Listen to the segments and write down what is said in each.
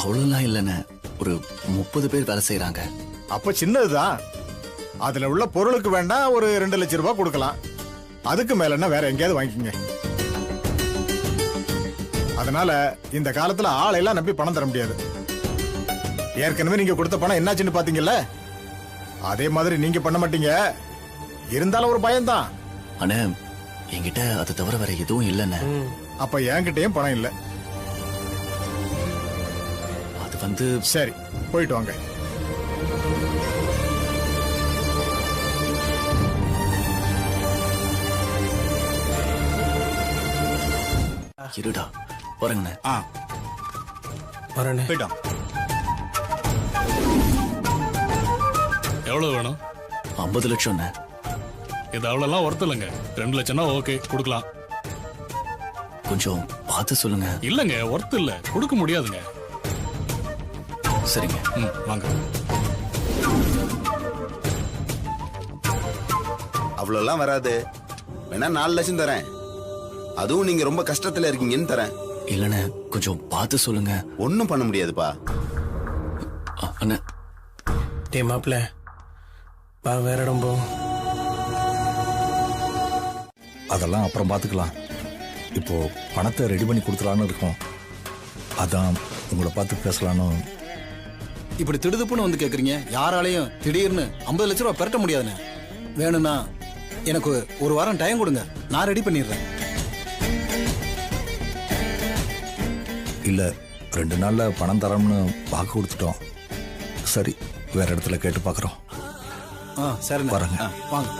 அவ்வளவுலாம் இல்லைன்னு ஒரு 30 பேர் வேலை செய்யறாங்க. அப்ப சின்னதுதான். அதுல உள்ள பொருளுக்கு வேண்டா ஒரு 2 லட்சம் ரூபாய் கொடுக்கலாம். அதுக்கு மேலன்னா வேற எங்கேயாவது வாங்கிக்கங்க. அதனால இந்த காலத்துல ஆளையெல்லாம் நம்பி பணம் தர முடியாது. ஏற்கனவே நீங்க கொடுத்த பணம் என்னாச்சுன்னு பாத்தீங்கல்ல, அதே மாதிரி நீங்க பண்ண மாட்டீங்க. இருந்தாலும் ஒரு பயம்தான். அண்ணே, என்கிட்ட அது தவிர வேற எதுவும் இல்லைன்னு. அப்ப என்கிட்டயும் பணம் இல்ல. அது வந்து சரி, போயிட்டு வாங்க. இருடா வரங்கண்ணே. வரேண்ணே. போயிட்டோம். எவ்வளவு வேணும்? 50 லட்சம். இது அவ்வளோலாம் ஒர்த்து இல்லைங்க. 2 லட்சம்னா ஓகே, கொடுக்கலாம். கொஞ்சம் பார்த்து சொல்லுங்க. இல்லைங்க, ஒர்த்து இல்ல, கொடுக்க முடியாதுங்க. சரிங்க. வாங்க. அவ்வளோலாம் வராது. வேணா 4 லட்சம் தரேன். அதுவும் நீங்க ரொம்ப கஷ்டத்துல இருக்கீங்கன்னு தரேன். இல்லண்ணே, கொஞ்சம் பார்த்து சொல்லுங்க. ஒன்னும் பண்ண முடியாதுப்பா. அண்ணே. டே மாப்பிள்ள, வா வேற இடம் போ. அதெல்லாம் அப்புறம் பார்த்துக்கலாம். இப்போ பணத்தை ரெடி பண்ணி கொடுத்துலான்னு இருக்கோம். அதான் உங்களை பார்த்து பேசலான்னு. இப்படி திடுதுப்புன்னு வந்து கேக்குறீங்க. யாராலையும் திடீர்னு 50 லட்சம் ரூபாய் பெரட்ட முடியாதுண்ணே. வேணும்னா எனக்கு ஒரு வாரம் டைம் கொடுங்க, நான் ரெடி பண்ணிடுறேன். இல்லை, 2 நாள்ல பணம் தரோம்னு வாக்கு கொடுத்துட்டோம். சரி, வேற இடத்துல கேட்டு பார்க்குறோம். சரிண்ணே, வரேங்க. வாங்க.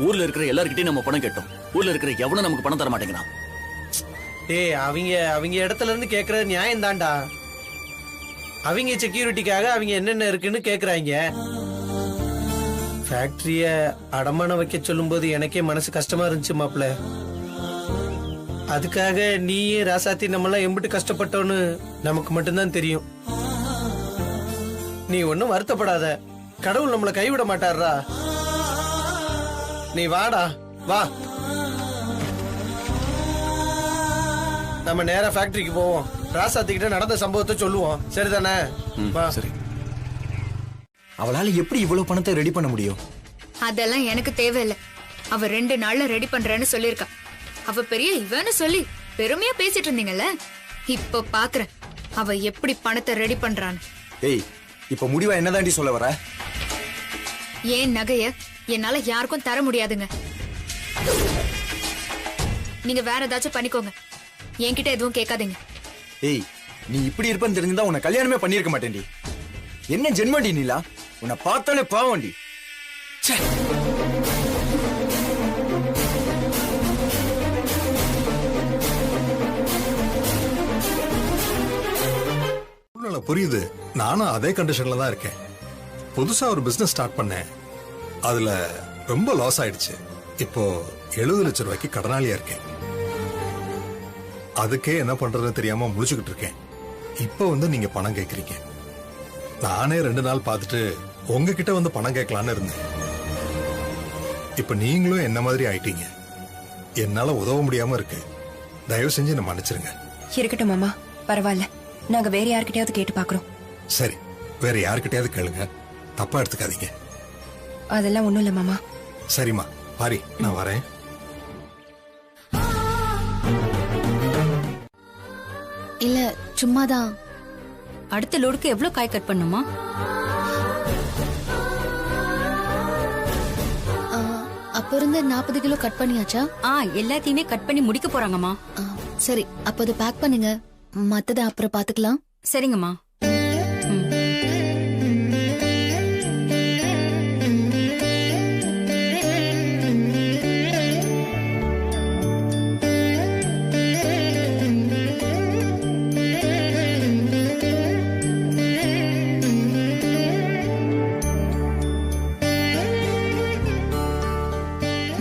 ஊர்ல இருக்கிற எல்லார்கிட்டயும் நம்ம பணம் கேட்டோம். ஊர்ல இருக்கிற எவனும் நமக்கு பணம் தர மாட்டேங்கிறான். டேய், அவங்க இடத்துல இருந்து கேக்குறது நியாயம் தான்டா. அவங்க செக்யூரிட்டிக்காக அவங்க என்னென்ன இருக்குன்னு கேக்குறாங்க. ஃபேக்டரிய அடமான வைக்க சொல்லும்போது எனக்கே மனசு கஷ்டமா இருந்துச்சு மாப்ள. அதுக்காக நீயே ராசாத்தி நம்மளாம் எம்பிட்டு கஷ்டப்பட்டோன்னு நமக்கு மட்டும்தான் தெரியும். நீ ஒன்னும் வருத்தப்படாத, கடவுள் நம்மளை கைவிட மாட்டாரா. நீ வாடா, வா, நம்ம நேரா ஃபேக்டரிக்கு போவோம். ராசாத்திக்கிட்ட நடந்த சம்பவத்தை சொல்லுவோம். சரிதானே? வா. சரி. அவளால எப்படி இவ்வளவு பணத்தை ரெடி பண்ண முடியும்? அதெல்லாம் எனக்கு தேவையில்லை. அவ 2 நாள்ல ரெடி பண்றேன்னு சொல்லிருக்கா. அவ பெரிய இவன்னு சொல்லி பெருமையா பேசிட்டு இருந்தீங்கல்ல, இப்ப பாக்குறேன் அவ எப்படி பணத்தை ரெடி பண்றான்னு. ஏய், இப்ப முடிவா என்னதாண்டி சொல்ல வர? ஏன் நகைய என்னால யாருக்கும் தர முடியாதுங்க. நீங்க வேற ஏதாச்சும் பண்ணிக்கோங்க, என்கிட்ட எதுவும் கேட்காதீங்க. ஏய், நீ இப்படி இருப்பன்னு தெரிஞ்சுதான் உன்னை கல்யாணமே பண்ணிருக்க மாட்டேன்டி. என்ன ஜென்மடி நீலா, உன்னை பார்த்தாலே பாவண்டி. புரியுது. நானும் அதே கண்டிஷன்ல தான் இருக்கேன். புதுசா ஒரு பிசினஸ் ஸ்டார்ட் பண்ணேன். அதுல ரொம்ப லாஸ் ஆயிடுச்சு. இப்போ 70 லட்சம் ரூபாய்க்கு கடனாளியா இருக்கேன். அதுக்கே என்ன பண்றதுன்னு தெரியாம முழிச்சுக்கிட்டு இருக்கேன். இப்ப வந்து நீங்க பணம் கேக்குறீங்க. நானே 2 நாள் பார்த்துட்டு உங்ககிட்ட வந்து பணம் கேட்கலான்னு இருந்தேன். இப்ப நீங்களும் என்ன மாதிரி ஆயிட்டீங்க. என்னால உதவ முடியாம இருக்கு. தயவு செஞ்சு என்ன மன்னிச்சிருங்க. இருக்கட்டும் மாமா, பரவாயில்ல. நாங்க வேற யார்கிட்டயாவது கேட்டு பாக்குறோம். சரி, வேற யார்கிட்டயாவது கேளுங்க, தப்பா எடுத்துக்காதீங்க. அதெல்லாம் ஒண்ணும் இல்ல மாமா. சரிம்மா, பாரி, நான் வரேன். இல்ல, சும்மாதான். அடுத்த லோடுக்கு எவ்வளவு காய் கட் பண்ணுமா? அப்ப இருந்து 40 கிலோ கட் பண்ணியாச்சா? எல்லாத்தையுமே கட் பண்ணி முடிக்க போறாங்கம்மா. சரி, அப்ப அதை பேக் பண்ணுங்க. மத்தத அப்புறம் பாத்துக்கலாம். சரிங்கம்மா.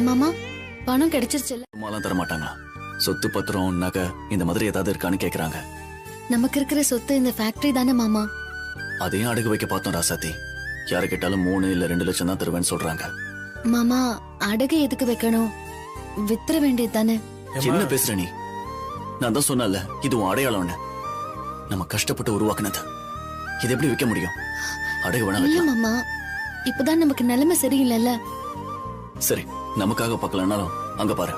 மாமா, பணம் கிடைச்சிருச்சு. சும்மாலாம் தர மாட்டாங்களா? சொத்து பத்திரம், நகை இந்த மாதிரி ஏதாவது இருக்கான்னு கேக்குறாங்க. நமக்கு இருக்கிற சொத்து இந்த ஃபேக்டரி தானே மாமா. அதையும் அடகு வைக்க பார்த்தோம் ராசாத்தி. யாரு கேட்டாலும் 3 இல்ல 2 லட்சம் தான் தருவேன்னு சொல்றாங்க. மாமா அடகு எதுக்கு வைக்கணும்? வித்துற வேண்டியது தானே. என்ன பேசுற நீ? நான் தான் சொன்னல, இது உன் அடையாளம்னு. நம்ம கஷ்டப்பட்டு உருவாக்குனது. இது எப்படி விற்க முடியும்? அடகு வேணா இல்ல வைக்கலாம். மாமா, இப்பதான் நமக்கு நிலைமை சரியில்லைல்ல. சரி, நமக்காக பார்க்கலனாலும் அங்க பாரு,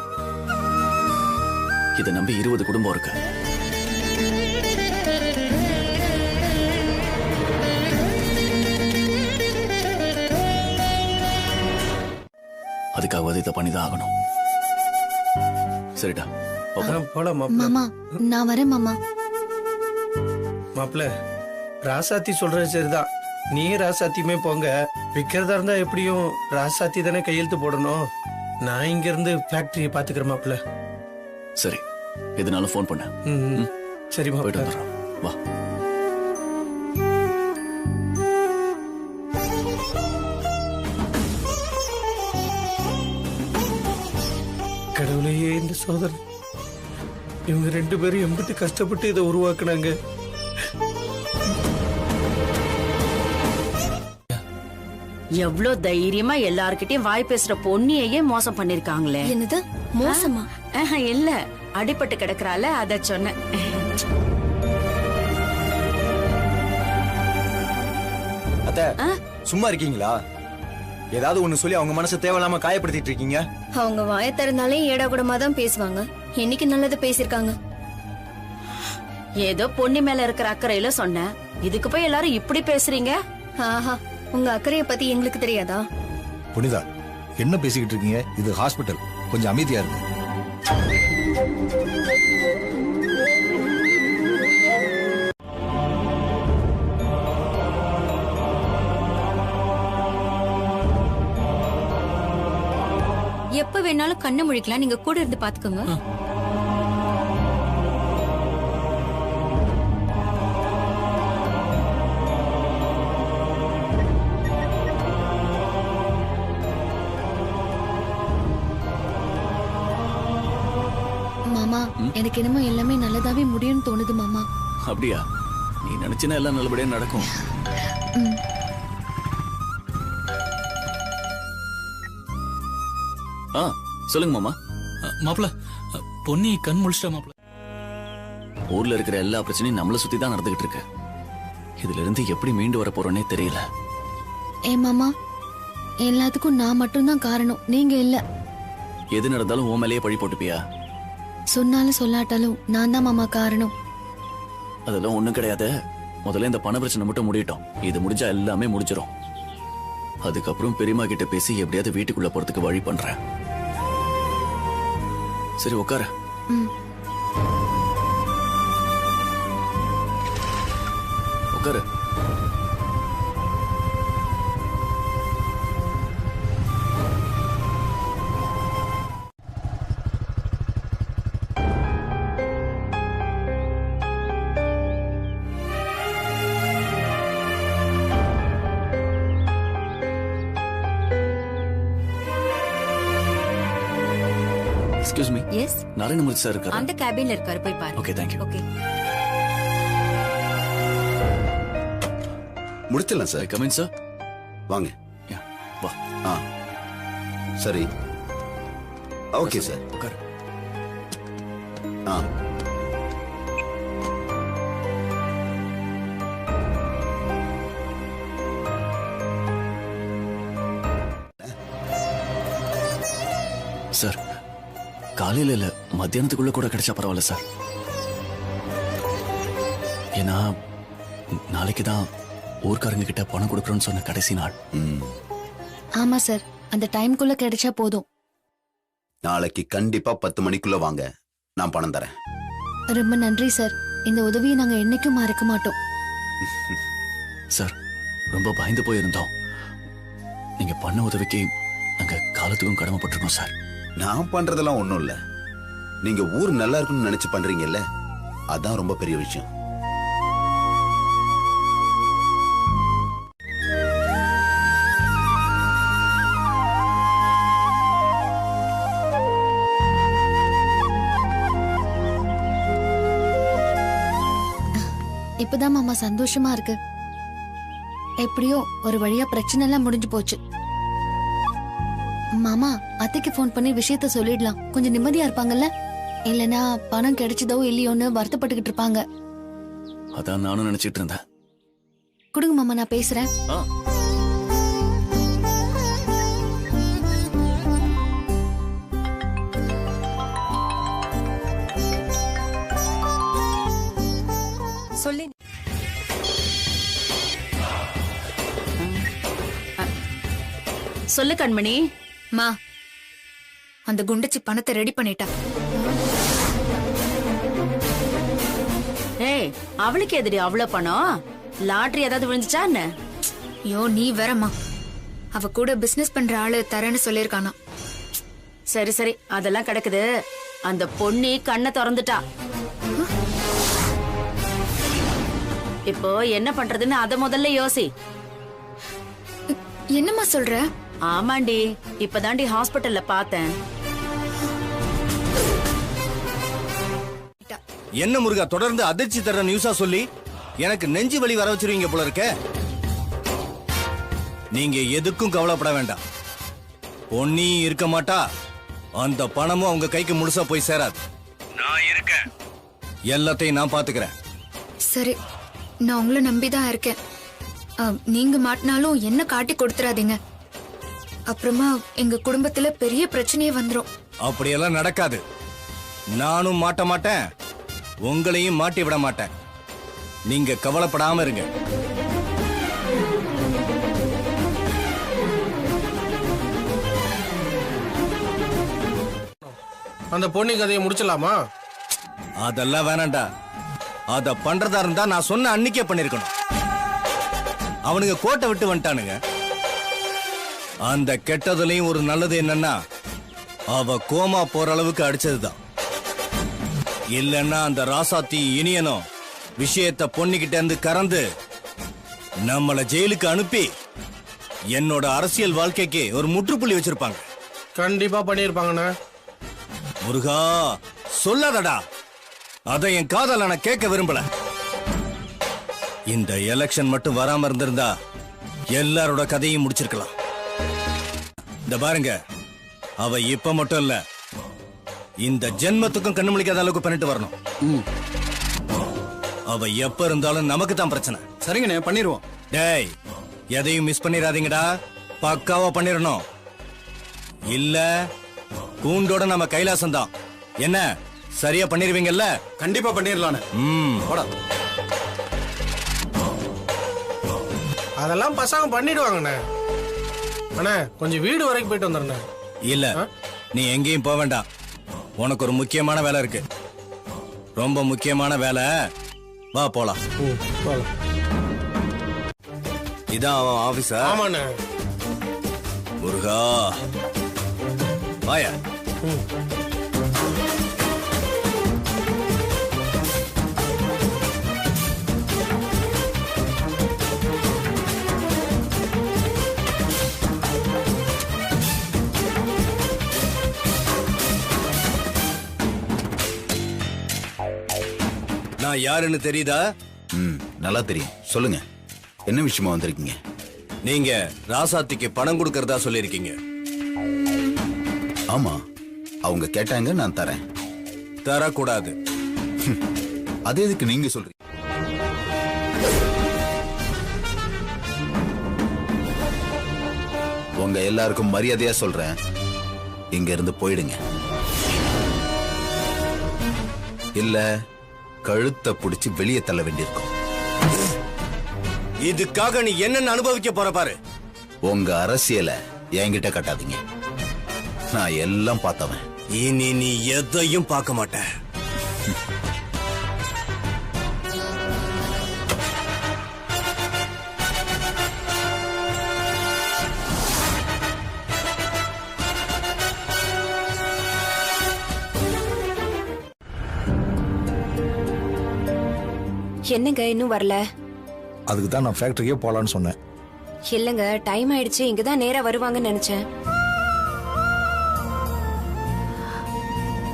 இதை நம்பி 20 குடும்பம் இருக்கு. அதுக்காக இதை பண்ணிதான் ஆகணும். சரிடா, போலாம் மாமா. நான் வரேன் மாமா. மாப்பிள்ள, ராசாத்தி சொல்றது சரிதான். நீ ராசாத்தியுமே போங்க. விக்கிறதா இருந்தா எப்படியும் ராசாத்தி தானே கையெழுத்து போடணும். நான் இங்க இருந்து ஃபேக்டரியை பாத்துக்கிறேன் மாப்பிள்ள. சரி, எதுனாலும் ஃபோன் பண்ண. சரி போயிட்டு மாப்பிள்ள. வந்துடுறோம். வா. கடவுளையே, இந்த சோதனை இவங்க 2 பேரும் எம்பிட்டு கஷ்டப்பட்டு இதை உருவாக்குனாங்க. எவ்வளவு தைரியமா எல்லார்கிட்டயும் வாய் பேசுற பொண்ணியையே மோசம் பண்ணிருக்காங்களே. என்னது மோசமா? இல்ல, அடிபட்டு கிடக்குறால அத சொன்னேன். அத்தை, சும்மா இருக்கீங்களா? ஏதாவது ஒண்ணு சொல்லி அவங்க மனசை தேவையில்லாம காயப்படுத்திட்டு இருக்கீங்க. அவங்க வாய திறந்தாலே ஏடா கூடமா தான் பேசுவாங்க. என்னைக்கு நல்லது பேசிருக்காங்க. ஏதோ பொண்ணு மேல இருக்கிற அக்கறையில சொன்னேன். இதுக்கு போய் எல்லாரும் இப்படி பேசுறீங்க. ஆஹா, உங்க அக்கறைய பத்தி எங்களுக்கு தெரியாதா? புனிதா, என்ன பேசிக்கிட்டு இருக்கீங்க? இது ஹாஸ்பிட்டல், கொஞ்சம் அமைதியா இருக்கு. எப்ப வேணாலும் கண்ணை முழிக்கலாம், நீங்க கூட இருந்து பாத்துக்கோங்க. மாமா, எனக்கு என்னமோ எல்லாமே நல்லதாவே முடியும்னு தோணுது மாமா. அப்படியா? நீ நினைச்சினா எல்லாம் நல்லபடியா நடக்கும். சொல்லுங்க மாமா. மாப்பிள்ள, பொன்னி கண் முழிச்சிட்டா மாப்பிள்ள. ஊர்ல இருக்கிற எல்லா பிரச்சனையும் நம்மள சுத்தி தான் நடந்துகிட்டு இருக்கு. இதுல இருந்து எப்படி மீண்டு வர போறோன்னே தெரியல. ஏ மாமா, எல்லாத்துக்கும் நான் மட்டும்தான் காரணம், நீங்க இல்ல. எது நடந்தாலும் உன் மேலேயே பழி போட்டுப்பியா? சொன்னாலும் சொல்லாட்டாலும் நான் தான் மாமா காரணம். அதெல்லாம் ஒண்ணும் கிடையாது. முதல்ல இந்த பண பிரச்சனை மட்டும் முடியட்டும். இது முடிஞ்சா எல்லாமே முடிஞ்சிடும். அதுக்கப்புறம் பெரியம்மா கிட்ட பேசி எப்படியாவது வீட்டுக்குள்ள போறதுக்கு வழி பண்றேன். சரி, உட்கார. உட்காரு. Excuse me. Yes, Narayanamurthy sir இருக்காரா? அந்த கேபின்ல இருக்காரு, போய் பாரு. Okay, thank you. ஓகே, முடிச்சிடலாம் சார். Come in sir. வாங்க. வா. சரி, ஓகே சார். உட்காரு. சார், காலையில இல்ல, மத்தியானத்துக்குள்ள கூட கிடைச்சா பரவாயில்ல சார். ஏன்னா நாளைக்கு தான் ஊர்க்காரங்க கிட்ட பணம் கொடுக்கறோம்னு சொன்ன கடைசி நாள். ஆமா சார், அந்த டைம்குள்ள கிடைச்சா போதும். நாளைக்கு கண்டிப்பா 10 மணிக்குள்ள வாங்க, நான் பணம் தரேன். ரொம்ப நன்றி சார். இந்த உதவியை நாங்க என்னைக்கும் மறக்க மாட்டோம். சார், ரொம்ப பயந்து போயிருந்தோம். நீங்க பண்ண உதவிக்கு நாங்க காலத்துக்கும் கடமைப்பட்டிருக்கோம் சார். நான் பண்றதெல்லாம் ஒண்ணும் இல்ல. நீங்க ஊர் நல்லா இருக்குன்னு நினைச்சு பண்றீங்கல்ல, அதான் ரொம்ப பெரிய விஷயம். இப்பதான் மாமா சந்தோஷமா இருக்கு. எப்படியோ ஒரு வழியா பிரச்சனை எல்லாம் முடிஞ்சு போச்சு. மாமா அத்தைக்கு ஃபோன் பண்ணி விஷயத்த சொல்லிடலாம், கொஞ்சம் நிம்மதியா இருப்பாங்கல்ல. இல்லனா பணம் கிடைச்சதோ இல்லையோன்னு வருத்தப்பட்டுக்கிட்டு இருப்பாங்க. அதான் நானும் நினைச்சிட்டு இருந்தேன். கொடுங்க மாமா, நான் பேசுறேன். சொல்லி சொல்லு கண்மணி. மா, அந்த குண்டச்சி பணத்தை ரெடி பண்ணிட்டா. ஏய், அவளுக்கு எதிரி அவ்வளவு பணம்? லாட்டரி ஏதாவது விழுந்துச்சா என்ன? ஐயோ நீ வரமா, அவ கூட பிசினஸ் பண்ற ஆளு தரேன்னு சொல்லிருக்கானா. சரி சரி, அதெல்லாம் கிடக்குது. அந்த பொண்ணி கண்ணை திறந்துட்டா. இப்போ என்ன பண்றதுன்னு அத முதல்ல யோசி. என்னம்மா சொல்ற? ஆமாண்டி, இப்பதாண்டி ஹாஸ்பிட்டல்ல பார்த்தேன். என்ன முருகா தொடர்ந்து அதிர்ச்சி தர நியூஸா சொல்லி எனக்கு நெஞ்சு வலி வர வச்சிருவீங்க போல இருக்க. நீங்க எதுக்கும் கவலைப்பட வேண்டாம். பொன்னி இருக்க மாட்டா, அந்த பணமும் அவங்க கைக்கு முழுசா போய் சேராது. நான் இருக்கேன், எல்லாத்தையும் நான் பாத்துக்கிறேன். சரி, நான் உங்களை நம்பிதான் இருக்கேன். நீங்க மாட்டினாலும் என்ன காட்டி கொடுத்துறாதீங்க. அப்புறமா எங்க குடும்பத்துல பெரிய பிரச்சனையே வந்துரும். அப்படியெல்லாம் நடக்காது. நானும் மாட்ட மாட்டேன், உங்களையும் மாட்டி விட மாட்டேன். நீங்க கவலைப்படாம இருங்க. அந்த பொண்ணு கதையை முடிச்சலாமா? அதெல்லாம் வேணாண்டா. அத பண்றதா இருந்தா நான் சொன்ன அன்னைக்கே பண்ணிருக்கணும். அவனுங்க கோட்டை விட்டு வந்துட்டானுங்க. அந்த கெட்டதுலயும் ஒரு நல்லது என்னன்னா, அவ கோமா போற அளவுக்கு அடிச்சதுதான். இல்லன்னா அந்த ராசாத்தி இனியனும் விஷயத்த பொண்ணுகிட்ட இருந்து கறந்து நம்மள ஜெயிலுக்கு அனுப்பி என்னோட அரசியல் வாழ்க்கைக்கு ஒரு முற்றுப்புள்ளி வச்சிருப்பாங்க. கண்டிப்பா பண்ணிருப்பாங்கண்ணா. முருகா சொல்லாதடா, அத என் காதல நான் கேட்க விரும்பல. இந்த எலெக்ஷன் மட்டும் வராம இருந்திருந்தா எல்லாரோட கதையும் முடிச்சிருக்கலாம். இந்த பாருங்க, அவ இப்ப மட்டும் இல்ல, இந்த ஜென்மத்துக்கும் கண்ணு முழிக்காத அளவுக்கு பண்ணிட்டு வரணும். அவ எப்ப இருந்தாலும் நமக்கு தான் பிரச்சனை. சரிங்கண்ணே, பண்ணிடுவோம். டேய், எதையும் மிஸ் பண்ணிடாதீங்கடா, பக்காவா பண்ணிடணும். இல்ல கூண்டோட நம்ம கைலாசம் தான். என்ன சரியா பண்ணிருவீங்கல்ல? கண்டிப்பா பண்ணிடலாம். அதெல்லாம் பசங்க பண்ணிடுவாங்கண்ணே. அண்ணா கொஞ்சம் வீடு வரைக்கும் போயிட்டு வந்துடுறேன். இல்ல, நீ எங்கேயும் போக வேண்டாம். உனக்கு ஒரு முக்கியமான வேலை இருக்கு, ரொம்ப முக்கியமான வேலை. வா போலாம். இதான் அவன் ஆபீஸா? ஆமாண்ணே. முருகா வாயா. நான் யாருன்னு தெரியுதா? நல்லா தெரியும். சொல்லுங்க, என்ன விஷயமா வந்திருக்கீங்க? நீங்க ராசாத்திக்கு பணம் கொடுக்கறதா சொல்லிருக்கீங்க. ஆமா, அவங்க கேட்டாங்க, நான் தரேன். தரக்கூடாது. அது எதுக்கு நீங்க சொல்றீங்க? உங்க எல்லாருக்கும் மரியாதையா சொல்றேன், இங்க இருந்து போயிடுங்க. இல்ல கழுத்தை பிடிச்சு வெளியே தள்ள வேண்டியிருக்கும். இதுக்காக நீ என்னன்னு அனுபவிக்க போற பாரு. உங்க அரசியலை என்கிட்ட கட்டாதீங்க, நான் எல்லாம் பார்த்தவன். இனி நீ எதையும் பார்க்க மாட்ட. என்னங்க இன்னும் வரல? அதுக்கு தான் நான் ஃபேக்டரிக்கே போலான்னு சொன்னேன். இல்லங்க, டைம் ஆயிடுச்சு. இங்கதான் நேரா வருவாங்கன்னு நினைச்சேன்.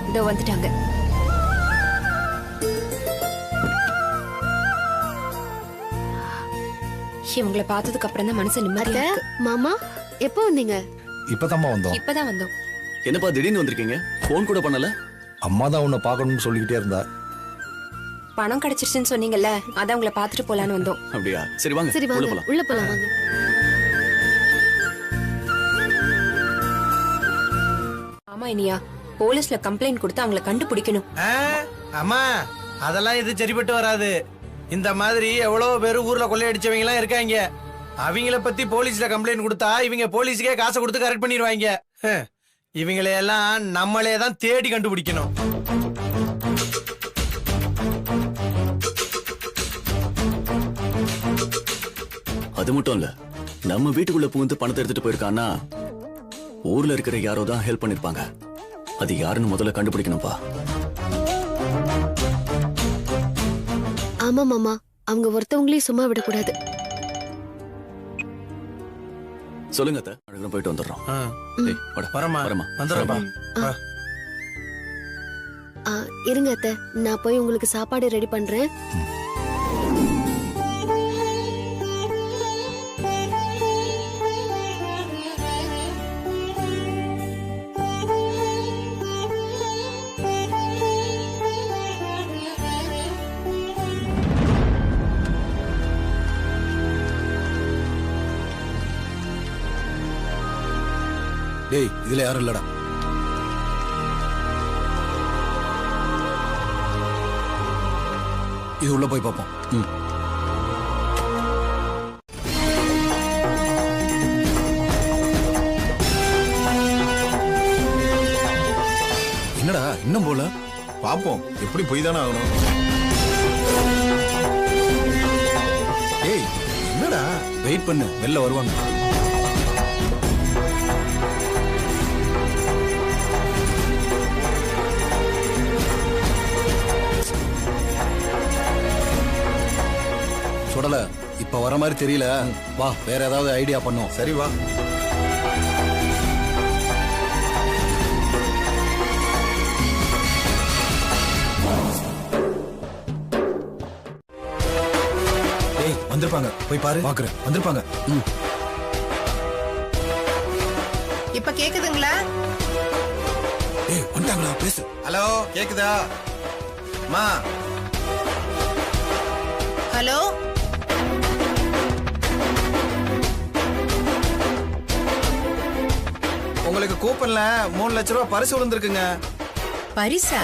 இதோ வந்துட்டாங்க. இவங்கள பார்த்ததுக்கு அப்புறம் தான் மனசு நிம்மதியா இருக்கு. மாமா எப்போ வந்தீங்க? இப்பதாம்மா வந்தோம். இப்பதான் வந்தோம். என்னப்பா திடீர்னு வந்திருக்கீங்க? போன் கூட பண்ணல? அம்மா தான் உன்னை பார்க்கணும்னு சொல்லிக்கிட்டே இருந்தா. பணம் கிடைச்சிருச்சுன்னு சொன்னீங்கல்ல, அதான் உங்களை பார்த்துட்டு போலான்னு வந்தோம். அப்படியா? சரி வாங்க, சரி உள்ள வாங்க, போலாம். உள்ள போலாம் வாங்க. ஆமா இனியா, போலீஸ்ல கம்ப்ளைண்ட் கொடுத்து அவங்கள கண்டுபிடிக்கணும். அம்மா அதெல்லாம் இது சரிப்பட்டு வராது. இந்த மாதிரி எவ்வளவு பேர் ஊர்ல கொள்ளையடிச்சவங்க எல்லாம் இருக்காங்க. அவங்கள பத்தி போலீஸ்ல கம்ப்ளைண்ட் கொடுத்தா இவங்க போலீஸுக்கே காசை கொடுத்து கரெக்ட் பண்ணிடுவாங்க. இவங்களையெல்லாம் நம்மளே தான் தேடி கண்டுபிடிக்கணும். அது மட்டும் இல்ல, நம்ம வீட்டுக்குள்ள புகுந்து பணத்தை எடுத்துட்டு போயிருக்கான்னா ஊர்ல இருக்கிற யாரோ தான் ஹெல்ப் பண்ணிருப்பாங்க. அது யாருன்னு முதல்ல கண்டுபிடிக்கணும்பா. ஆமா மாமா, அவங்க ஒருத்தவங்களையும் சும்மா விடக்கூடாது. சொல்லுங்க அத்தை, போயிட்டு வந்துடுறோம். ஏய், வாடா. வரமா வரமா வந்துடுறப்பா. இருங்க அத்தை, நான் போய் உங்களுக்கு சாப்பாடு ரெடி பண்றேன். டேய், இதுல யாரும் இல்லடா. இது உள்ள போய் பார்ப்போம். என்னடா இன்னும் போல? பாப்போம், எப்படி போய் தானே ஆகணும். ஏய் என்னடா, வெயிட் பண்ணு, வெளில வருவாங்க. சுடல, இப்ப வர மாதிரி தெரியல. வா, வேற ஏதாவது ஐடியா பண்ணும். சரி வா. ஏய் வந்திருப்பாங்க, போய் பாரு. பாக்குறேன், வந்திருப்பாங்க. இப்ப கேக்குதுங்களா? ஏய் வந்துட்டாங்களா? பேசு. ஹலோ, கேக்குதா? மா. ஹலோ, உங்களுக்கு கூப்பன்ல 3 லட்சம் ரூபாய் பரிசு விழுந்திருக்குங்க. பரிசா?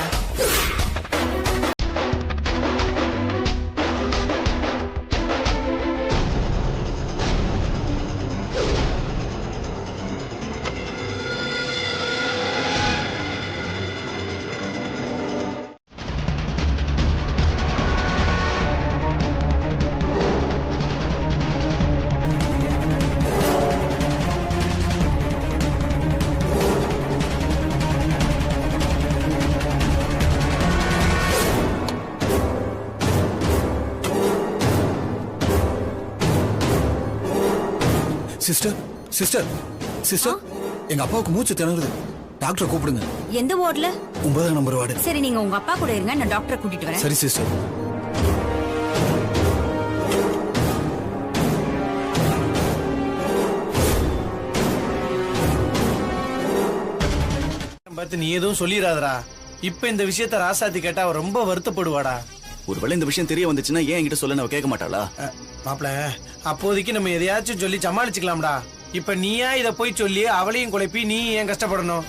சிஸ்டர், சிஸ்டர், சிஸ்டர், எங்க அப்பாவுக்கு மூச்சு திணறுது. டாக்டரை கூப்பிடுங்க. எந்த வார்டுல? 9ஆம் நம்பர் வார்டு. சரி, நீங்க உங்க அப்பா கூட இருங்க, நான் டாக்டரை கூட்டிட்டு வரேன். சரி சிஸ்டர். பார்த்து நீ எதுவும் சொல்லிடாதடா. இப்ப இந்த விஷயத்த ராசாத்தி கேட்டா அவ ரொம்ப வருத்தப்படுவாடா. ஒருவேளை இந்த விஷயம் தெரிய வந்துச்சுன்னா ஏன் என்கிட்ட சொல்ல அவ கேட்க மாட்டாளா? மாப்பிள, அப்போதைக்கு நம்ம எதையாச்சும் சொல்லி சமாளிச்சுக்கலாம்டா. இப்ப நீயா இத போய் சொல்லி அவளையும் குழப்பி நீ ஏன் கஷ்டப்படணும்?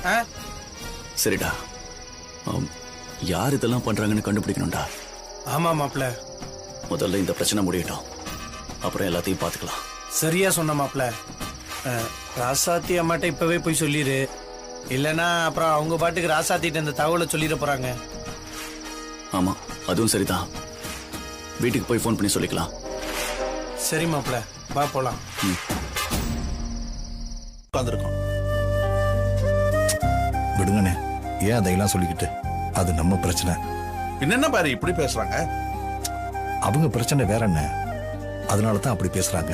சரிடா, யார் இதெல்லாம் பண்றாங்கன்னு கண்டுபிடிக்கணும்டா. ஆமா மாப்பிள, முதல்ல இந்த பிரச்சனை முடியட்டும், அப்புறம் எல்லாத்தையும் பாத்துக்கலாம். சரியா சொன்ன மாப்பிள. ராசாத்தி அம்மாட்ட இப்பவே போய் சொல்லிரு. இல்லனா அப்புறம் அவங்க பாட்டுக்கு ராசாத்திட்ட இந்த தகவலை சொல்லிட போறாங்க. ஆமா, அதுவும் சரிதான். வீட்டுக்கு போய் ஃபோன் பண்ணி சொல்லிக்கலாம். சரி மாப்பிள, வா போலாம். உட்காந்துருக்கோம். விடுங்கண்ணே, ஏன் அதையெல்லாம் சொல்லிக்கிட்டு? அது நம்ம பிரச்சனை. என்ன பாரு இப்படி பேசுறாங்க? அவங்க பிரச்சனை வேற என்ன, அதனால தான் அப்படி பேசுறாங்க.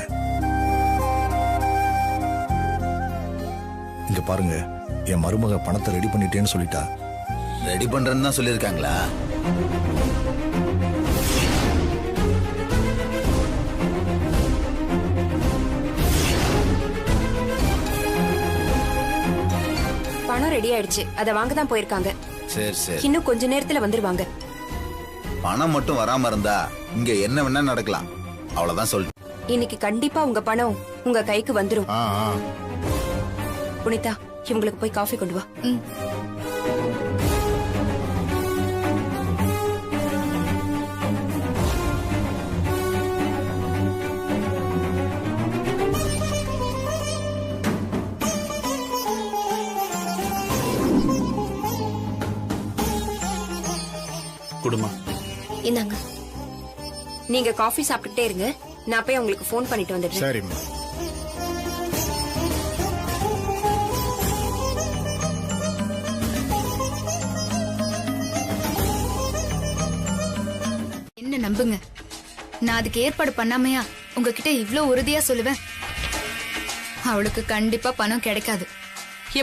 இங்க பாருங்க, என் மருமக பணத்தை ரெடி பண்ணிட்டேன்னு சொல்லிட்டா. ரெடி பண்றேன்னு தான் சொல்லியிருக்காங்களா? பணம் ரெடி ஆயிடுச்சு. அத வாங்க தான் போயிருக்காங்க. சரி சரி. இன்னும் கொஞ்ச நேரத்துல வந்துருவாங்க. பணம் மட்டும் வராம இருந்தா இங்க என்ன வேணா நடக்கலாம். அவ்வளவுதான் சொல்லிட்டு. இன்னைக்கு கண்டிப்பா உங்க பணம் உங்க கைக்கு வந்துரும். புனிதா, இவங்களுக்கு போய் காஃபி கொண்டு வா. குடுமா. இந்தாங்க. நீங்க காஃபி சாப்பிட்டுட்டே இருங்க. நான் போய் உங்களுக்கு ஃபோன் பண்ணிட்டு வந்துடுறேன். சரிம்மா. என்ன நம்புங்க, நான் அதுக்கு ஏற்பாடு பண்ணாமையா உங்ககிட்ட இவ்ளோ உறுதியா சொல்லுவேன்? அவளுக்கு கண்டிப்பா பணம் கிடைக்காது.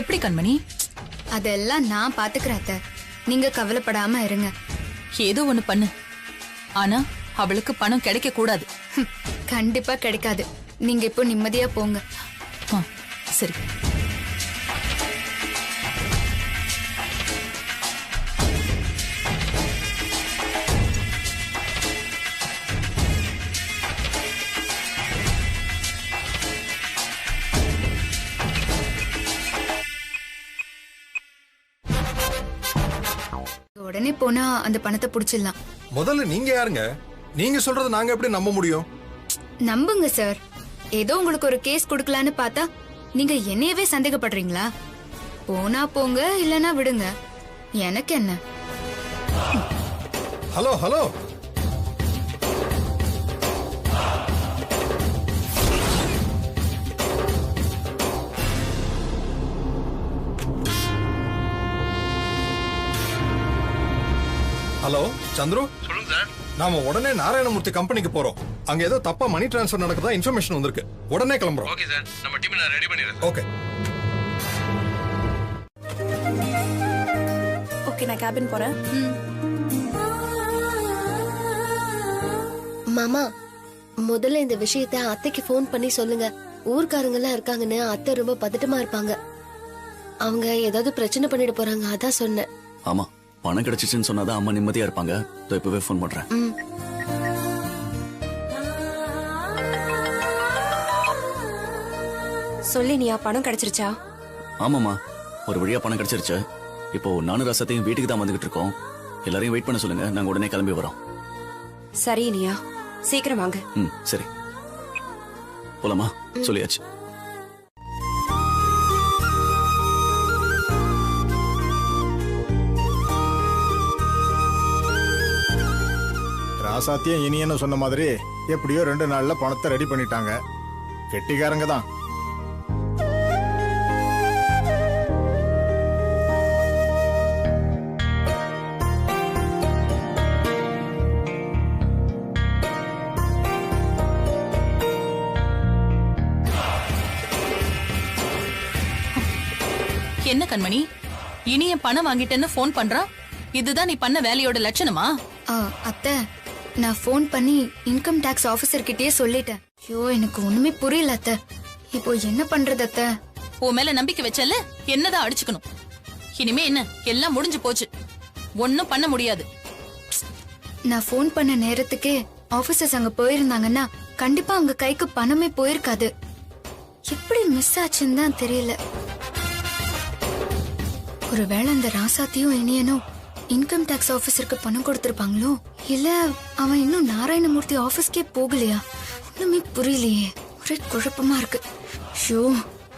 எப்படி கண்மணி? அதெல்லாம் நான் பாத்துக்கிறேன் அத்தை. நீங்க கவலைப்படாம இருங்க. ஏதோ ஒண்ணு பண்ணு. ஆனா அவளுக்கு பணம் கிடைக்க கூடாது. கண்டிப்பா கிடைக்காது. நீங்க இப்போ நிம்மதியா போங்க. சரி. உடனே போனா அந்த பணத்தை புடிச்சிடலாம். முதல்ல நீங்க யாருங்க? நீங்க சொல்றது நாங்க எப்படி நம்ப முடியும்? நம்புங்க சார். ஏதோ உங்களுக்கு ஒரு கேஸ் கொடுக்கலான்னு பார்த்தா நீங்க என்னையவே சந்தேகப்படுறீங்களா? போனா போங்க, இல்லனா விடுங்க, எனக்கு என்ன. Hello hello, hello Chandru. சொல்லுங்க சார். நாம உடனே நாராயணமூர்த்தி கம்பெனிக்கு போறோம். அங்க ஏதோ தப்பா மணி டிரான்ஸ்ஃபர் நடக்குதா இன்ஃபர்மேஷன் வந்திருக்கு. உடனே கிளம்புறோம். ஓகே சார், நம்ம டீம் நான் ரெடி பண்ணிடுறேன். ஓகே ஓகே, நான் கேபின் போறேன். மாமா, முதல்ல இந்த விஷயத்த அத்தைக்கு ஃபோன் பண்ணி சொல்லுங்க. ஊர்க்காரங்க எல்லாம் இருக்காங்கன்னு அத்தை ரொம்ப பதட்டமா இருப்பாங்க. அவங்க ஏதாவது பிரச்சனை பண்ணிட போறாங்க, அதான் சொன்னேன். ஆமா, பணம் கிடைச்சிச்சுன்னு சொன்னாதான் அம்மா நிம்மதியா இருப்பாங்க. இப்பவே ஃபோன் பண்றேன். சொல்லினியா பணம் கிடைச்சிருச்சா? ஆமாமா, ஒரு வழியா பணம் கிடைச்சிருச்சு. இப்போ நானும் ரசத்தையும் வீட்டுக்கு தான் வந்துகிட்டு இருக்கோம். எல்லாரையும் வெயிட் பண்ண சொல்லுங்க, நாங்க உடனே கிளம்பி வரோம். சரி இனியா, சீக்கிரம் வாங்க. சரி போலாமா? சொல்லியாச்சு. ராசாத்தியம் இனியன்னு சொன்ன மாதிரி எப்படியோ 2 நாள்ல பணத்தை ரெடி பண்ணிட்டாங்க. கெட்டிக்காரங்க தான். என்ன கண்மணி, இனிய பணம் வாங்கிட்டேன்னு போன் பண்றா? இதுதான் நீ பண்ண வேலையோட லட்சணமா? அத்தை, நான் போன் பண்ணி இன்கம் டாக்ஸ் ஆபீசர் கிட்டயே சொல்லிட்டேன். ஐயோ, எனக்கு ஒண்ணுமே புரியல அத்தை. இப்போ என்ன பண்றது அத்தை? உன் மேல நம்பிக்கை வச்சல, என்னதான் அடிச்சுக்கணும். இனிமே என்ன, எல்லாம் முடிஞ்சு போச்சு. ஒன்னும் பண்ண முடியாது. நான் போன் பண்ண நேரத்துக்கே ஆபீசர்ஸ் அங்க போயிருந்தாங்கன்னா கண்டிப்பா அவங்க கைக்கு பணமே போயிருக்காது. எப்படி மிஸ் ஆச்சுன்னு தான் தெரியல. ஒருவேளை அந்த ராசாத்தியும் இனியனும் இன்கம் டாக்ஸ் ஆபீசருக்கு பணம் கொடுத்திருப்பாங்களோ, இல்ல அவன் இன்னும் நாராயணமூர்த்தி ஆபீஸ்க்கே போகலையா? ஒண்ணுமே புரியலையே, ஒரே குழப்பமா இருக்கு. ஷோ,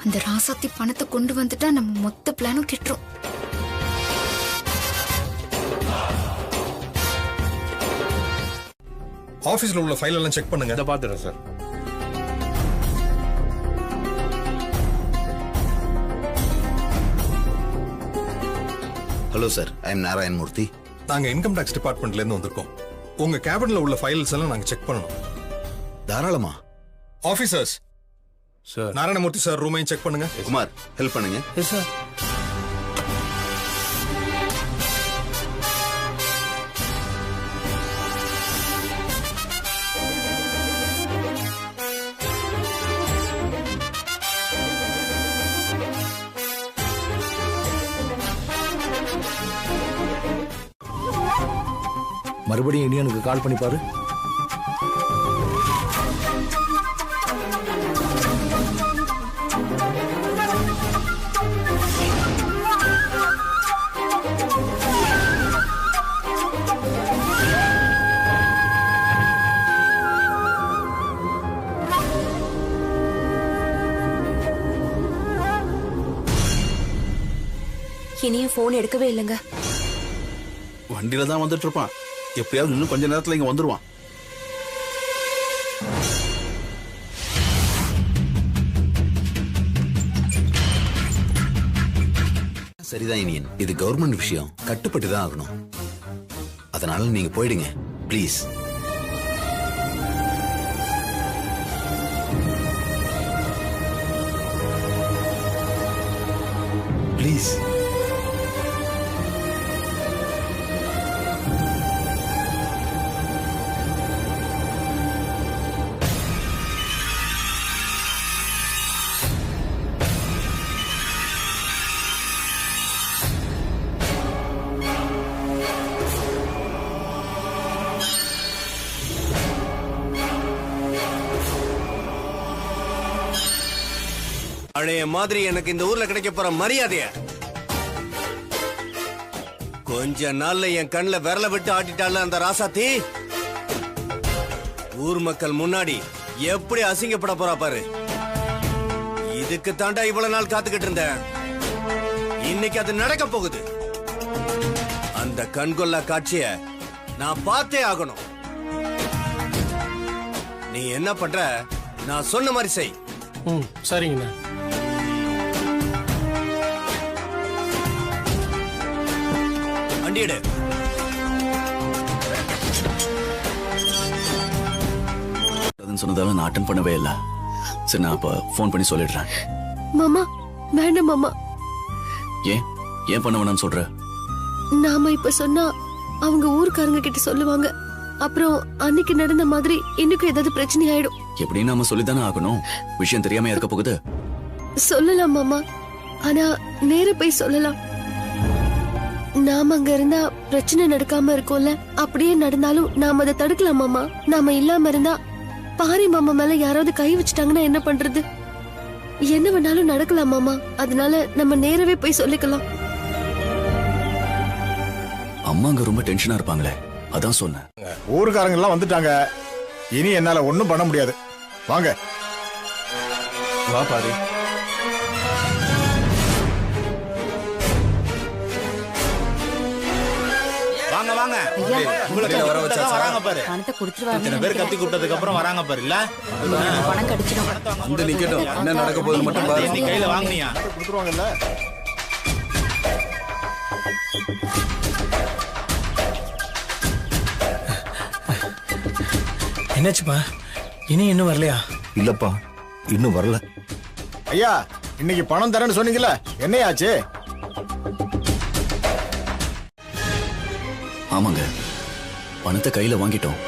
அந்த ராசாத்தி பணத்தை கொண்டு வந்துட்டா நம்ம மொத்த பிளானும் கெட்டுரும். ஆபீஸ்ல உள்ள ஃபைல் எல்லாம் செக் பண்ணுங்க. இத பாத்துறேன் sir. Hello sir, I am Narayanamurthy. நாங்க இன்கம் டாக்ஸ் டிபார்ட்மெண்ட்ல இருந்து வந்திருக்கோம். உங்க கேபின்ல உள்ள ஃபைல்ஸ் எல்லாம் நாங்க செக் பண்ணணும். தாராளமா. ஆபீசர்ஸ் சார், நாராயணமூர்த்தி சார் ரூமையும் செக் பண்ணுங்க. குமார், ஹெல்ப் பண்ணுங்க. Yes sir. மறுபடியும் இனியனுக்கு கால் பண்ணி பாரு. இனியும் போன் எடுக்கவே இல்லைங்க. வண்டியில தான் வந்துட்டு இருப்பான். எப்படியாவது இன்னும் கொஞ்ச நேரத்துல இங்க வந்துருவான். சரிதான் இனியன், இது கவர்மெண்ட் விஷயம், கட்டுப்பட்டு தான் ஆகணும். அதனால நீங்க போயிடுங்க ப்ளீஸ். ப்ளீஸ். பழைய மாதிரி எனக்கு இந்த ஊர்ல கிடைக்க போற மரியாதைய கொஞ்ச நாள்ல என் கண்ணுல விரல விட்டு ஆட்டிட்டால அந்த ராசாத்தி. ஊர் மக்கள் முன்னாடி எப்படி அசிங்கப்பட போறா பாரு. இதுக்கு தாண்டா இவ்வளவு நாள் காத்துக்கிட்டு இருந்தேன். இன்னைக்கு அது நடக்க போகுது. அந்த கண்கொள்ளா காட்சிய நான் பார்த்தே ஆகணும். நீ என்ன பண்ற? நான் சொன்ன மாதிரி செய். சரிங்கண்ணா. வண்டியடு. சொன்னதால நான் அட்டன் பண்ணவே இல்லை. சரி, நான் அப்ப போன் பண்ணி சொல்லிடுறேன். மாமா வேண்டாம் மாமா. ஏன் ஏன் பண்ண வேணாம்னு சொல்ற? நாம இப்ப சொன்னா அவங்க ஊர்க்காரங்க கிட்ட சொல்லுவாங்க. அப்புறம் அன்னைக்கு நடந்த மாதிரி இன்னைக்கு ஏதாவது பிரச்சனை ஆயிடும். எப்படி நாம சொல்லித்தானே ஆகணும். விஷயம் தெரியாம இருக்க போகுது. சொல்லலாம் மாமா, ஆனா நேர போய் சொல்லலாம். நாம அங்க இருந்தா பிரச்சனை நடக்காம இருக்கும்ல. அப்படியே நடந்தாலும் நாம அதை தடுக்கலாம் மாமா. நாம இல்லாம இருந்தா பாரி மாமா மேல யாராவது கை வச்சுட்டாங்கன்னா என்ன பண்றது? என்ன வேணாலும் நடக்கலாம் மாமா. அதனால நம்ம நேரவே போய் சொல்லிக்கலாம். அம்மா அங்க ரொம்ப டென்ஷனா இருப்பாங்களே, அதான் சொன்னேன். ஊருக்காரங்க எல்லாம் வந்துட்டாங்க. இனி என்னால ஒண்ணும் பண்ண முடியாது. வாங்க. வா பாரு. வாங்க வாங்க. உங்களுக்கு வர வச்சா வராங்க பாரு. பணத்தை கொடுத்துருவாங்க. இத்தனை பேர் கத்தி கூப்பிட்டதுக்கு அப்புறம் வராங்க பாரு. இல்ல பணம் கிடைச்சிடும். வந்து நிக்கட்டும். என்ன நடக்க போகுது மட்டும் பாரு. நீ கையில வாங்குனியா? கொடுத்துருவாங்கல்ல. என்னாச்சுப்பா? இனி இன்னும் வரலையா? இல்லப்பா, இன்னும் வரல. ஐயா, இன்னைக்கு பணம் தரேன்னு சொன்னீங்கல்ல, என்னையாச்சு? ஆமாங்க, பணத்தை கையில வாங்கிட்டோம்.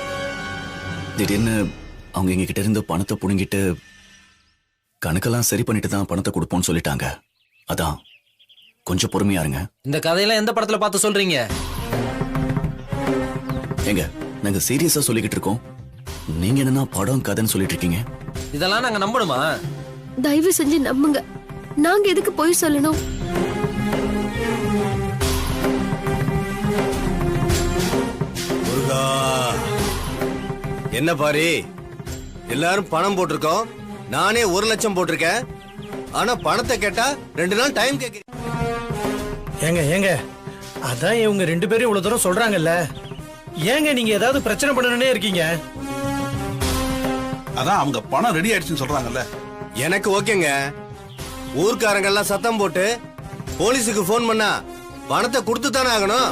திடீர்னு அவங்க எங்க கிட்ட இருந்து பணத்தை புடுங்கிட்டு கணக்கெல்லாம் சரி பண்ணிட்டு தான் பணத்தை கொடுப்போம்னு சொல்லிட்டாங்க. அதான் கொஞ்சம் பொறுமையா இருங்க. இந்த கதையெல்லாம் எந்த படத்துல பார்த்து சொல்றீங்க? எங்க நாங்க சீரியஸா சொல்லிக்கிட்டு இருக்கோம். நீங்க என்னன்னா படம் கதைன்னு சொல்லிட்டு இருக்கீங்க. இதெல்லாம் நாங்க நம்பணுமா? தயவு செஞ்சு நம்புங்க. நாங்க எதுக்கு போய் சொல்லணும்? என்ன பாரு, எல்லாரும் பணம் போட்டிருக்கோம். நானே 1 லட்சம் போட்டிருக்கேன். ஆனா பணத்தை கேட்டா 2 நாள் டைம் கேக்குறீங்க. ஏங்க அதான் இவங்க 2 பேரும் இவ்வளவு தூரம் சொல்றாங்கல்ல. ஏங்க நீங்க ஏதாவது பிரச்சனை பண்ணணும்னே இருக்கீங்க? அதான் அவங்க பணம் ரெடி ஆயிடுச்சுன்னு சொல்றாங்கல்ல. எனக்கு ஓகேங்க. ஊர்க்காரங்க எல்லாம் சத்தம் போட்டு போலீஸுக்கு போன் பண்ணா பணத்தை கொடுத்து தானே ஆகணும்.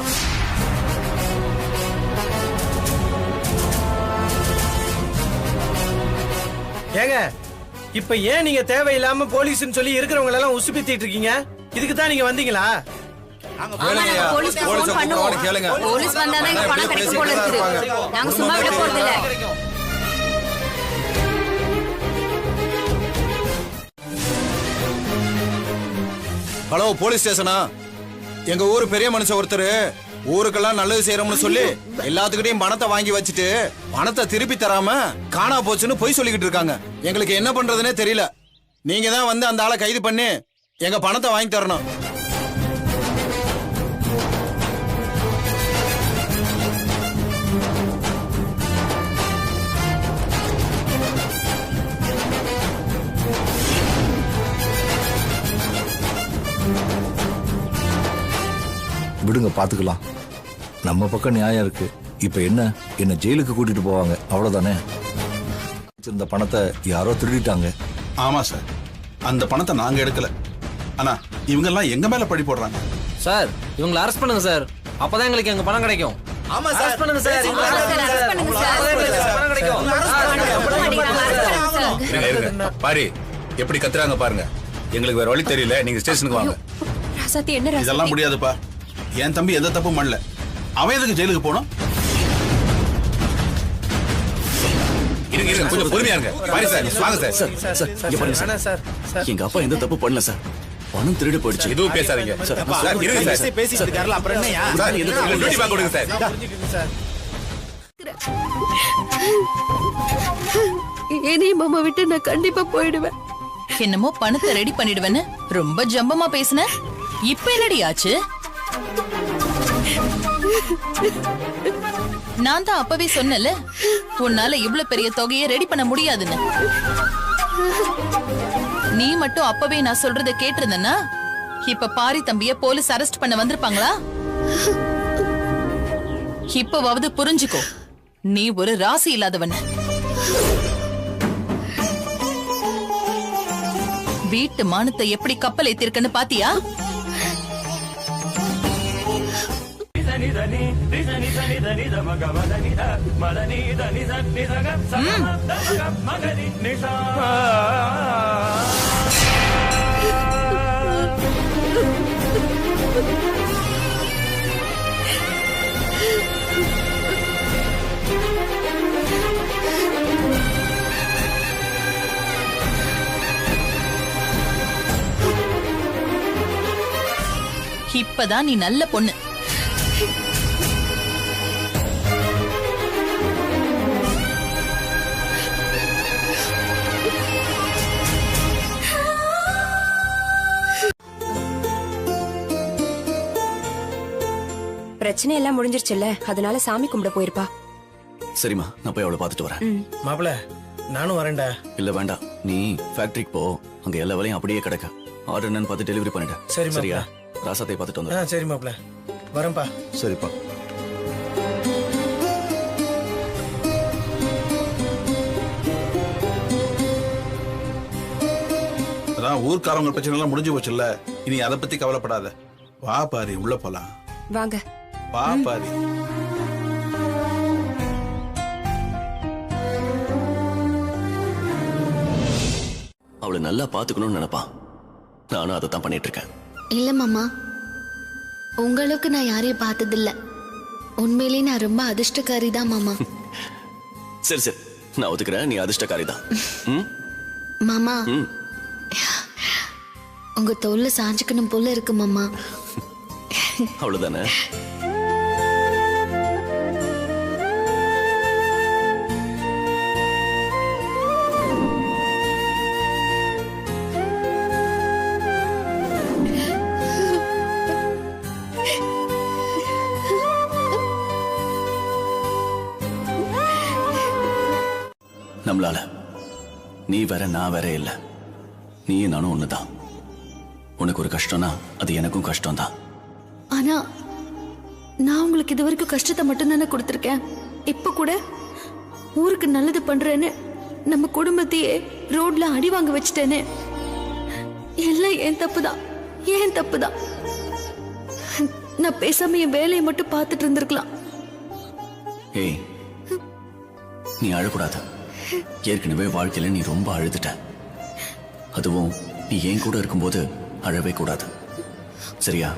ஏங்க இப்ப ஏன் நீங்க தேவையில்லாம போலீஸ்னு சொல்லி இருக்கிறவங்க எல்லாம் உசுப்பித்திட்டு இருக்கீங்க? இதுக்கு தான் நீங்க வந்தீங்களா? போலீஸ்க்கு ஃபோன் பண்ணுவோம். போலீஸ் வந்தாதான் இங்க பணம் கிடைக்கும் போல இருக்குது. நாங்க சும்மா விட போறது இல்ல. ஹலோ, போலீஸ் ஸ்டேஷனா? எங்க ஊர் பெரிய மனுஷன் ஒருத்தர் ஊருக்கெல்லாம் நல்லது செய்யறோம்னு சொல்லி எல்லாத்துக்கிட்டையும் பணத்தை வாங்கி வச்சுட்டு பணத்தை திருப்பி தராம காணா போச்சுன்னு பொய் சொல்லிக்கிட்டு இருக்காங்க. எங்களுக்கு என்ன பண்றதுன்னே தெரியல. நீங்க தான் வந்து அந்த ஆளை கைது பண்ணி எங்க பணத்தை வாங்கி தரணும். விடுங்க, பாத்துக்கலாம். நம்ம பக்கம் நியாயம் இருக்கு. இப்ப என்ன ஜெயிலுக்கு கூட்டிட்டு போவாங்க, அவ்வளவுதானே. இந்த பணத்தை யாரோ திருடிட்டாங்க. ஆமா சார், அந்த பணத்தை நாங்க எடுக்கல. ஆனா இவங்க எல்லாம் எங்க மேல பழி போடுறாங்க. சார் இவங்களை அரெஸ்ட் பண்ணுங்க சார், அப்பதான் எங்களுக்கு எங்க பணம் கிடைக்கும். ஆமா சார், அரெஸ்ட் பண்ணுங்க சார், இவங்களை அரெஸ்ட் பண்ணுங்க சார், அப்பதான் எங்களுக்கு பணம் கிடைக்கும். பாரு எப்படி கத்துறாங்க பாருங்க. எங்களுக்கு வேற வழி தெரியல, நீங்க ஸ்டேஷனுக்கு வாங்க. ராசாத்தி என்ன ராசாத்தி? இதெல்லாம் முடியாதுப்பா. என் தம்பி எந்த தப்பும் பண்ணல. அவன் எதுக்கு ஜெயிலுக்கு போனோம்? இருங்க, கொஞ்சம் பொறுமையா இருங்க. பாரு சார், வாங்க சார். இங்க பாருங்க சார். எங்க அப்பா எந்த தப்பு பண்ணல சார். பணம் திருடி போயிடுச்சு. எதுவும் பேசாதீங்க சார். இருங்க சார், பேசிட்டு இருக்காருல, அப்புறம் என்னையா? சார் எதுக்கு டியூட்டி பேக் கொடுங்க சார். என்னையும் மாமா விட்டு நான் கண்டிப்பா போயிடுவேன். என்னமோ பணத்தை ரெடி பண்ணிடுவேன்னு ரொம்ப ஜம்பமா பேசுன. இப்ப என்னடி ஆச்சு? நான் தான் அப்பவே சொன்னல, உன்னால இவ்வளவு பெரிய தொகையை ரெடி பண்ண முடியாதுன்னு. நீ மட்டும் அப்பவே நான் சொல்றத கேட்டிருந்தனா இப்ப பாரி தம்பிய போலீஸ் அரெஸ்ட் பண்ண வந்திருப்பாங்களா? இப்பவாவது புரிஞ்சுக்கோ, நீ ஒரு ராசி இல்லாதவன். வீட்டு மானத்தை எப்படி கப்பல் ஏத்திருக்கன்னு பாத்தியா? இப்பதான் நீ நல்ல பொண்ணு. பிரச்சனை எல்லாம் முடிஞ்சிருச்சுல்ல, அதனால சாமி கும்பிட போயிருப்பா. சரிம்மா, நான் போய் அவளை பார்த்துட்டு வரேன். மாப்பிள நானும் வரேன்டா. இல்ல வேண்டாம், நீ ஃபேக்டரிக்கு போ. அங்க எல்லா வேலையும் அப்படியே கிடக்க. ஆர்டர் என்னன்னு பார்த்து டெலிவரி பண்ணிடு. சரியா? ராசாத்தை பார்த்துட்டு வந்து. சரி மாப்பிள, வரேன்ப்பா. சரிப்பா. அதான் ஊர்க்காரங்க பிரச்சனை எல்லாம் முடிஞ்சு போச்சுல்ல, இனி அதை பத்தி கவலைப்படாத. வா பாரி, உள்ள போலாம். வாங்க. வா பாரி. அவளை நல்லா பாத்துக்கணும்னு நினைப்பான். நானும் அதை தான் பண்ணிட்டு இருக்கேன். இல்ல மாமா, உங்களுக்கு நான் யாரையும் பார்த்ததில்ல. உண்மையிலேயே நான் ரொம்ப அதிர்ஷ்டக்காரி தான் மாமா. சரி சரி, நான் ஒத்துக்கிறேன், நீ அதிர்ஷ்டக்காரி தான். மாமா, உங்க தோல்ல சாஞ்சுக்கணும் போல இருக்கு மாமா. அவ்வளவுதானே? நம்மளால நீ வேற நான் வேற இல்ல. நீ நானும் ஒண்ணுதான். உனக்கு ஒரு கஷ்டம்னா அது எனக்கும் கஷ்டம் தான். ஆனா நான் உங்களுக்கு இது வரைக்கும் கஷ்டத்தை மட்டும் தானே கொடுத்துருக்கேன். இப்ப கூட ஊருக்கு நல்லது பண்றேன்னு நம்ம குடும்பத்தையே ரோட்ல அடி வாங்க வச்சுட்டேனே. எல்லாம் ஏன் தப்புதான், ஏன் தப்புதான். நான் பேசாம என் வேலையை மட்டும் பார்த்துட்டு இருந்திருக்கலாம். ஏய், நீ அழக்கூடாது. ஏற்கனவே வாழ்க்கையில நீ ரொம்ப அழுதுட்ட. அதுவும் நீ ஏன் கூட இருக்கும்போது அழவே கூடாது. சரியா?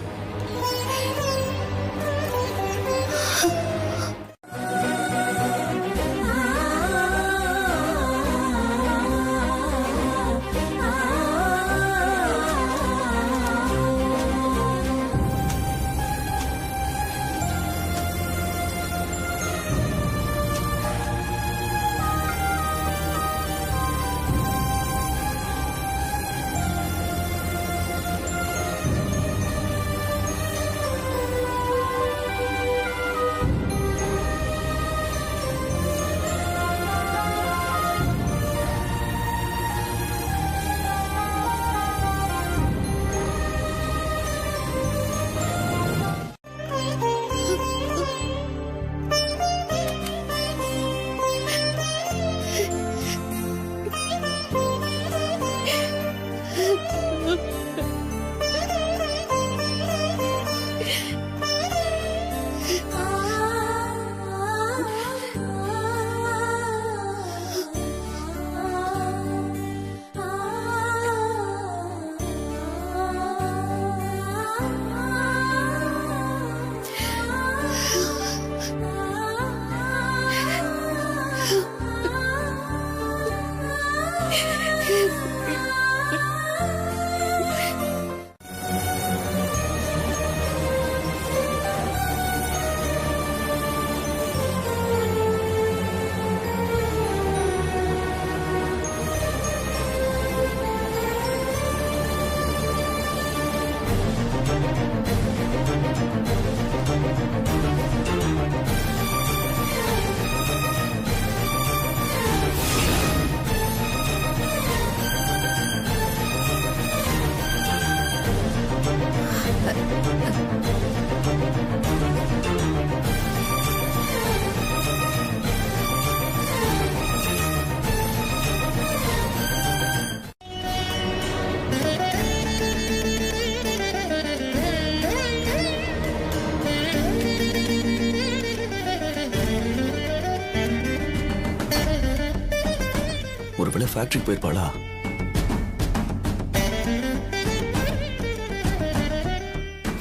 ஒருவேளை ஃபேக்டரிக்கு போயிருப்பாளா?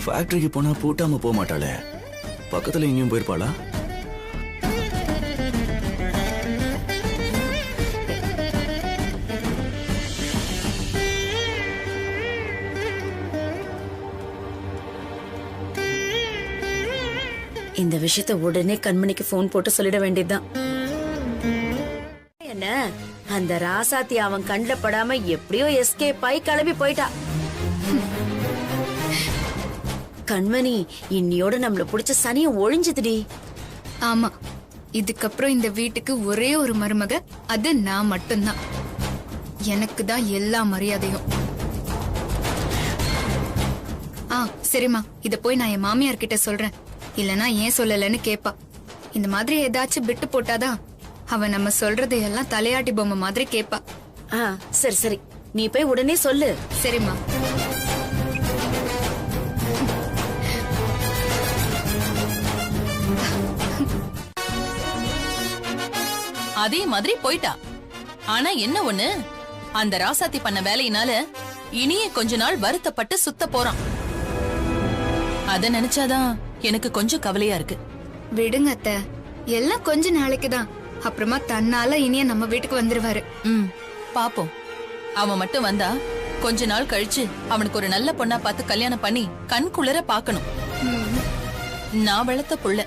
ஃபேக்டரிக்கு போனா பூட்டாம போக மாட்டாளே, பக்கத்துல எங்கேயும் போயிருப்பாளா? இந்த விஷயத்த உடனே கண்மணிக்கு போன் போட்டு சொல்லிட வேண்டியதுதான். என்ன அந்த ராசாத்தி அவன் கண்ணில் படாம எப்படியோ எஸ்கேப் ஆகி கிளம்பி போயிட்டா. கண்மணி இன்னியோட நம்மள புடிச்ச சனிய ஒழிஞ்சுதுடி. ஆமா, இதுக்கப்புறம் இந்த வீட்டுக்கு ஒரே ஒரு மருமக, அது நான் மட்டும்தான். எனக்கு தான் எல்லா மரியாதையும். சரிம்மா, இத போய் நான் என் மாமியார் கிட்ட சொல்றேன். இல்லனா ஏன் சொல்லலன்னு கேப்பா. இந்த மாதிரி ஏதாச்சும் விட்டு போட்டாதான் அவ நம்ம சொல்றதையெல்லாம் தலையாட்டி பொம்மை மாதிரி கேப்பா. சரி சரி, நீ போய் உடனே சொல்லு. சரிம்மா. அதே மாதிரி போயிட்டா. ஆனா என்ன ஒண்ணு, அந்த ராசாத்தி பண்ண வேலையினால இனியே கொஞ்ச நாள் வருத்தப்பட்டு சுத்த போறான். அத நினைச்சாதான் எனக்கு கொஞ்சம் கவலையா இருக்கு. விடுங்க அத்தை, எல்லாம் கொஞ்ச நாளைக்கு தான். அப்புறமா தன்னால இனிய நம்ம வீட்டுக்கு வந்துருவாரு. பாப்போம். அவன் மட்டும் வந்தா கொஞ்ச நாள் கழிச்சு அவனுக்கு ஒரு நல்ல பொண்ணா பார்த்து கல்யாணம் பண்ணி கண் குளிர பாக்கணும். நான் வளர்த்த புள்ள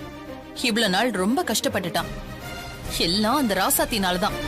இவ்வளவு நாள் ரொம்ப கஷ்டப்பட்டுட்டான். எல்லாம் அந்த ராசாத்தினாலதான்.